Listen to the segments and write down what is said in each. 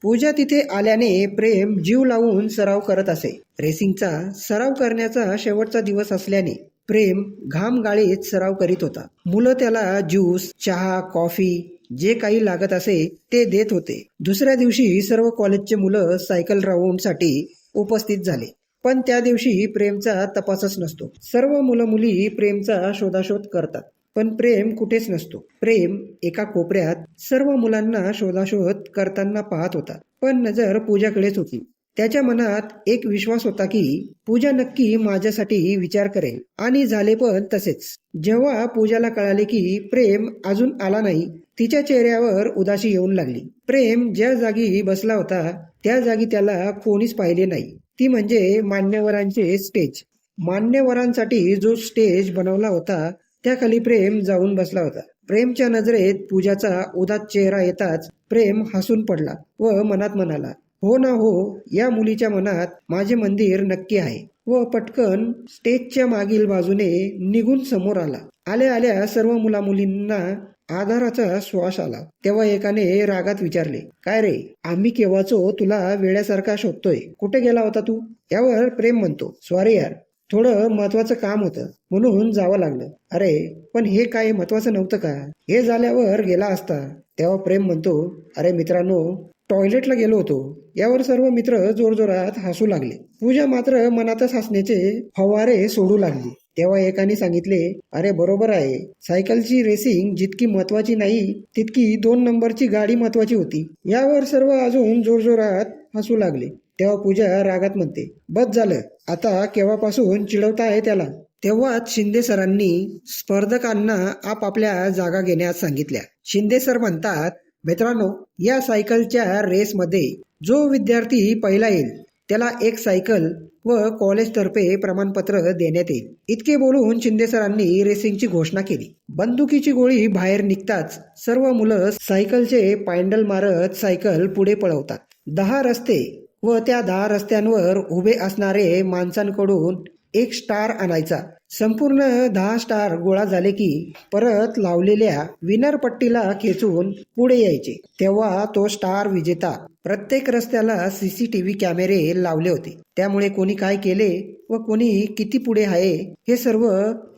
पूजा तिथे आल्याने प्रेम जीव लावून सराव करत असे. रेसिंगचा सराव करण्याचा शेवटचा दिवस असल्याने प्रेम घाम गाळीत सराव करीत होता. मुलं त्याला ज्यूस, चहा, कॉफी जे काही लागत असे ते देत होते. दुसऱ्या दिवशी सर्व कॉलेजचे मुलं सायकल राऊंडसाठी उपस्थित झाले. पण त्या दिवशी प्रेमचा तपासच नसतो. सर्व मुलं मुली प्रेमचा शोधाशोध करतात, पण प्रेम कुठेच नसतो. प्रेम एका कोपऱ्यात सर्व मुलांना शोधाशोध करताना पाहत होता, पण नजर पूजाकडेच होती. त्याच्या मनात एक विश्वास होता की पूजा नक्की माझ्यासाठी विचार करेल, आणि झाले पण तसेच. जेव्हा पूजाला कळाले की प्रेम अजून आला नाही, तिच्या चेहऱ्यावर उदासी येऊन लागली. प्रेम ज्या जागी बसला होता त्या जागी त्याला कोणीच पाहिले नाही. ती म्हणजे मान्यवरांचे स्टेज. मान्यवरांसाठी जो स्टेज बनवला होता त्याखाली प्रेम जाऊन बसला होता. प्रेमच्या नजरेत पूजाचा उदास चेहरा येताच प्रेम हसून पडला व मनात म्हणाला, हो ना हो, या मुलीच्या मनात माझे मंदिर नक्की आहे. व पटकन स्टेजच्या मागील बाजूने निघून समोर आला. आल्या आल्या सर्व मुलामुलींना आधाराचा श्वास आला. तेव्हा एकाने रागात विचारले, काय रे, आम्ही केव्हाचो तुला वेड्यासारखा शोधतोय, कुठे गेला होता तू? यावर प्रेम म्हणतो, सॉरी यार, थोडं महत्वाचं काम होतं म्हणून जावं लागलं. अरे पण हे काय महत्वाचं नव्हतं का? हे झाल्यावर गेला असता. तेव्हा प्रेम म्हणतो, अरे मित्रांनो, टॉयलेटला गेलो होतो. यावर सर्व मित्र जोरजोरात हसू लागले. पूजा मात्र मनातच हसण्याचे फवारे सोडू लागली. तेव्हा एकाने सांगितले, अरे बरोबर आहे, सायकलची रेसिंग जितकी महत्वाची नाही तितकी 2 नंबरची गाडी महत्वाची होती. यावर सर्व अजून जोरजोरात हसू लागले. तेव्हा पूजा रागात म्हणते, बस झालं, आता केव्हापासून चिडवता आहे त्याला? तेव्हाच शिंदे सरांनी स्पर्धकांना आपापल्या जागा घेण्यास सांगितल्या. शिंदे सर म्हणतात, मित्रांनो, या सायकलच्या रेसमध्ये जो विद्यार्थी पहिला येईल त्याला एक सायकल व कॉलेजतर्फे प्रमाणपत्र देण्यात येईल. इतके बोलून शिंदे सरांनी रेसिंगची घोषणा केली. बंदुकीची गोळी बाहेर निघताच सर्व मुलं सायकलचे पॅन्डल मारत सायकल पुढे पळवतात. 10 रस्ते व त्या 10 रस्त्यांवर उभे असणारे माणसांकडून एक स्टार आणायचा. संपूर्ण 10 स्टार गोळा झाले की परत लावलेल्या विनर पट्टीला खेचून पुढे यायचे. तेव्हा तो स्टार विजेता. प्रत्येक रस्त्याला CCTV कॅमेरे लावले होते, त्यामुळे कोणी काय केले व कोणी किती पुढे आहे हे सर्व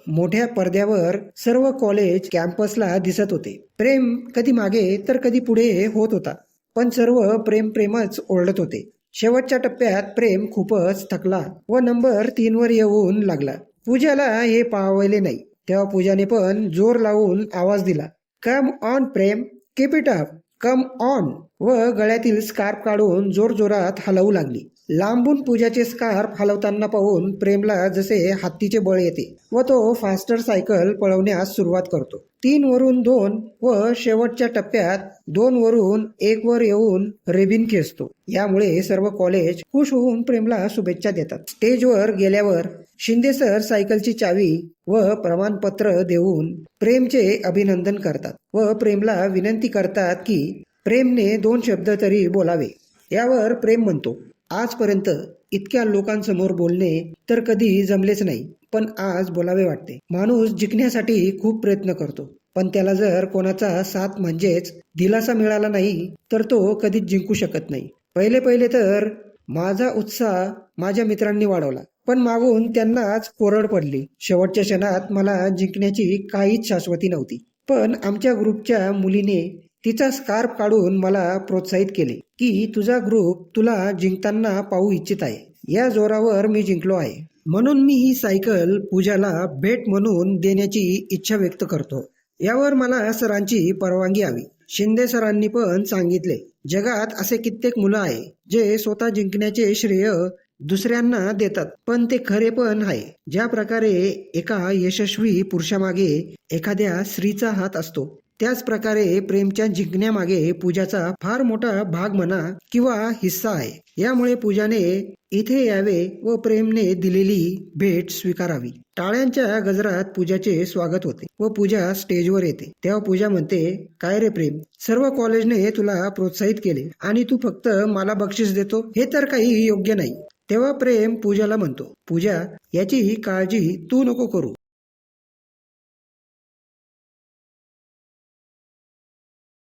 मोठ्या पडद्यावर सर्व कॉलेज कॅम्पसला दिसत होते. प्रेम कधी मागे तर कधी पुढे होत होता, पण सर्व प्रेमच ओरडत होते. शेवटच्या टप्प्यात प्रेम खूपच थकला व नंबर 3 वर येऊन लागला. पूजाला हे पाहावले नाही. तेव्हा पूजाने पण जोर लावून आवाज दिला, come on Prem, keep it up, come on. व गळ्यातील स्कार्फ काढून जोरजोरात हलवू लागली. लांबून पूजाचे स्कार्फ हलवताना पाहून प्रेमला जसे हत्तीचे बळ येते व तो फास्टर सायकल पळवण्यास सुरुवात करतो. 3 वरून 2 व शेवटच्या टप्प्यात 2 वरून 1 वर येऊन रेबिन खेचतो. यामुळे सर्व कॉलेज खुश होऊन प्रेमला शुभेच्छा देतात. स्टेजवर गेल्यावर शिंदे सर सायकलची चावी व प्रमाणपत्र देऊन प्रेमचे अभिनंदन करतात व प्रेमला विनंती करतात की प्रेमने 2 शब्द तरी बोलावे. यावर प्रेम म्हणतो, आजपर्यंत इतक्या लोकांसमोर बोलणे तर कधी जमलेच नाही, पण आज बोलावे वाटते. माणूस जिंकण्यासाठी खूप प्रयत्न करतो, पण त्याला जर कोणाचा साथ म्हणजेच दिलासा मिळाला नाही तर तो कधीच जिंकू शकत नाही. पहिले तर माझा उत्साह माझ्या मित्रांनी वाढवला, पण मागून त्यांनाच कोरड पडली. शेवटच्या क्षणात मला जिंकण्याची काहीच शाश्वती नव्हती, पण आमच्या ग्रुपच्या मुलीने तिचा स्कार्फ काढून मला प्रोत्साहित केले की तुझा ग्रुप तुला जिंकताना पाहू इच्छित आहे. या जोरावर मी जिंकलो आहे, म्हणून मी ही सायकल पूजाला भेट म्हणून देण्याची इच्छा व्यक्त करतो. यावर मला सरांची परवानगी हवी. शिंदे सरांनी पण सांगितले, जगात असे कित्येक मुलं आहे जे स्वतः जिंकण्याचे श्रेय दुसऱ्यांना देतात, पण ते खरे पण आहे. ज्या प्रकारे एका यशस्वी पुरुषामागे एखाद्या स्त्रीचा हात असतो, त्याच प्रकारे प्रेमच्या जिंकण्यामागे पूजाचा फार मोठा भाग म्हणा किंवा हिस्सा आहे. यामुळे पूजाने इथे यावे व प्रेमने दिलेली भेट स्वीकारावी. टाळ्यांच्या गजरात पूजाचे स्वागत होते व पूजा स्टेजवर येते. तेव्हा पूजा म्हणते, काय रे प्रेम, सर्व कॉलेजने तुला प्रोत्साहित केले आणि तू फक्त मला बक्षीस देतो, हे तर काही योग्य नाही. तेव्हा प्रेम पूजाला म्हणतो, पूजा, याची काळजी तू नको करू.